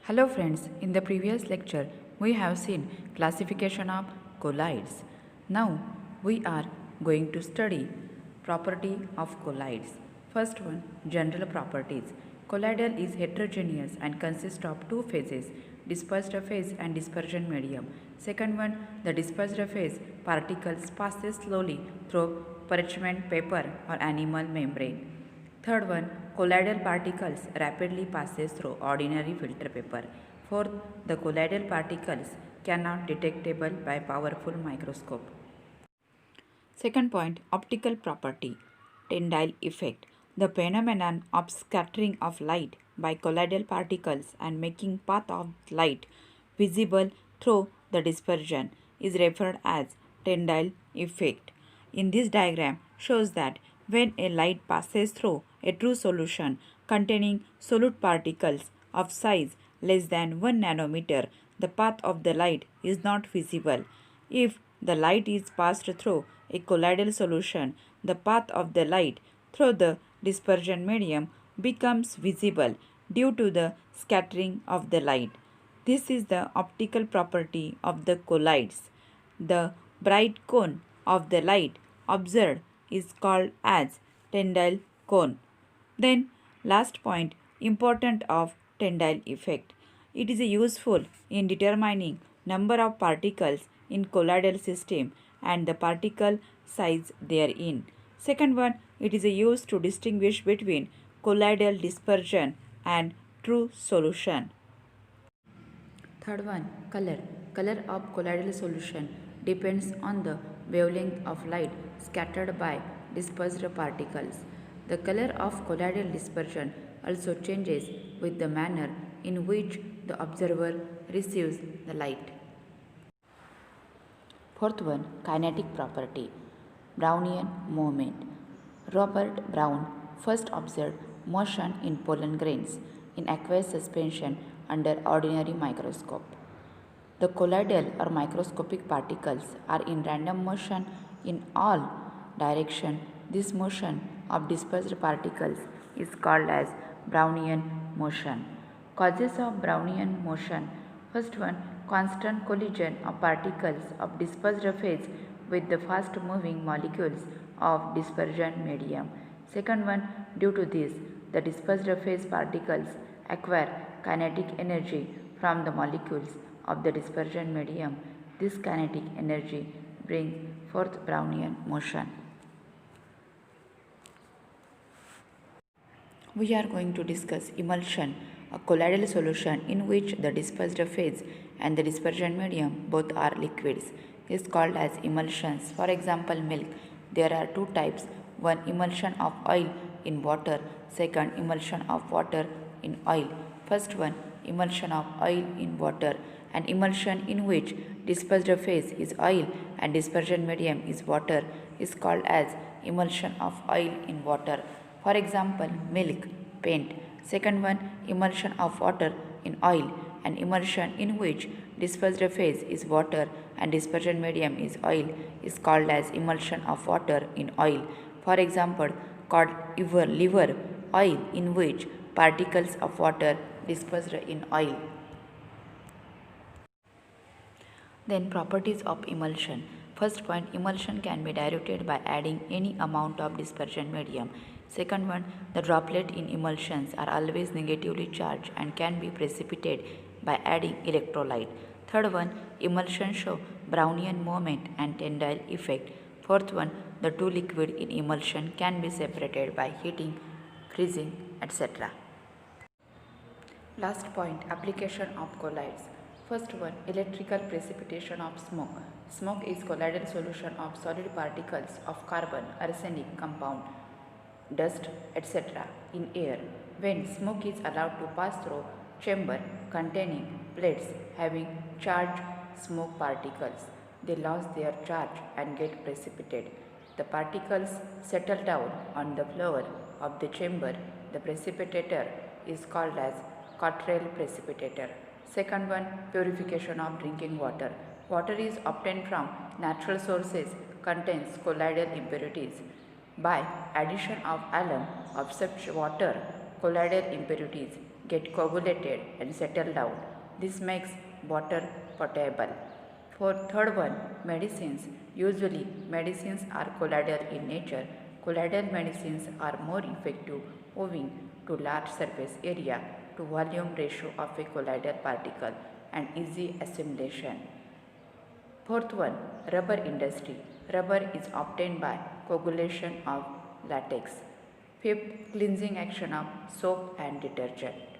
Hello friends, in the previous lecture we have seen classification of colloids. Now we are going to study property of colloids. First one, general properties. Colloidal is heterogeneous and consists of two phases, dispersed phase and dispersion medium. Second one, the dispersed phase particles passes slowly through parchment paper or animal membrane. Third one, colloidal particles rapidly passes through ordinary filter paper. Fourth, the colloidal particles cannot detectable by powerful microscope. Second point, optical property, Tyndall effect. The phenomenon of scattering of light by colloidal particles and making path of light visible through the dispersion is referred as Tyndall effect. In this diagram shows that when a light passes through a true solution containing solute particles of size less than 1 nanometer, the path of the light is not visible. If the light is passed through a colloidal solution, the path of the light through the dispersion medium becomes visible due to the scattering of the light. This is the optical property of the colloids. The bright cone of the light observed is called as Tyndall cone. Then last point, important of Tyndall effect. It is useful in determining number of particles in colloidal system and the particle size therein. Second one, it is used to distinguish between colloidal dispersion and true solution. Third one, color. Color of colloidal solution depends on the wavelength of light scattered by dispersed particles. The color of colloidal dispersion also changes with the manner in which the observer receives the light. Fourth one, kinetic property, Brownian movement. Robert Brown first observed motion in pollen grains in aqueous suspension under ordinary microscope. The colloidal or microscopic particles are in random motion in all direction. This motion of dispersed particles is called as Brownian motion. Causes of Brownian motion. First one, constant collision of particles of dispersed phase with the fast moving molecules of dispersion medium. Second one, due to this, the dispersed phase particles acquire kinetic energy from the molecules of the dispersion medium. This kinetic energy brings forth Brownian motion. We are going to discuss emulsion, a colloidal solution in which the dispersed phase and the dispersion medium both are liquids is called as emulsions. For example, milk. There are two types. One, emulsion of oil in water. Second, emulsion of water in oil. First one, emulsion of oil in water. An emulsion in which dispersed phase is oil and dispersion medium is water is called as emulsion of oil in water. For example, milk, paint. Second one, emulsion of water in oil. An emulsion in which dispersed phase is water and dispersion medium is oil is called as emulsion of water in oil. For example, cod liver oil in which particles of water dispersed in oil. Then properties of emulsion. First point, emulsion can be diluted by adding any amount of dispersion medium. Second one, the droplet in emulsions are always negatively charged and can be precipitated by adding electrolyte. Third one, emulsion show Brownian movement and Tyndall effect. Fourth one, the two liquid in emulsion can be separated by heating, freezing, etc. Last point, application of colloids. First one, electrical precipitation of smoke. Smoke is colloidal solution of solid particles of carbon, arsenic compound, dust, etc. in air. When smoke is allowed to pass through chamber containing plates having charged smoke particles, they lose their charge and get precipitated. The particles settle down on the floor of the chamber. The precipitator is called as Cottrell precipitator. Second one, purification of drinking water. Water is obtained from natural sources, contains colloidal impurities. By addition of alum of such water, colloidal impurities get coagulated and settle down. This makes water potable. For third one, medicines. Usually, medicines are colloidal in nature. Colloidal medicines are more effective owing to large surface area to volume ratio of a colloidal particle and easy assimilation. Fourth one, rubber industry. Rubber is obtained by coagulation of latex. Fifth, cleansing action of soap and detergent.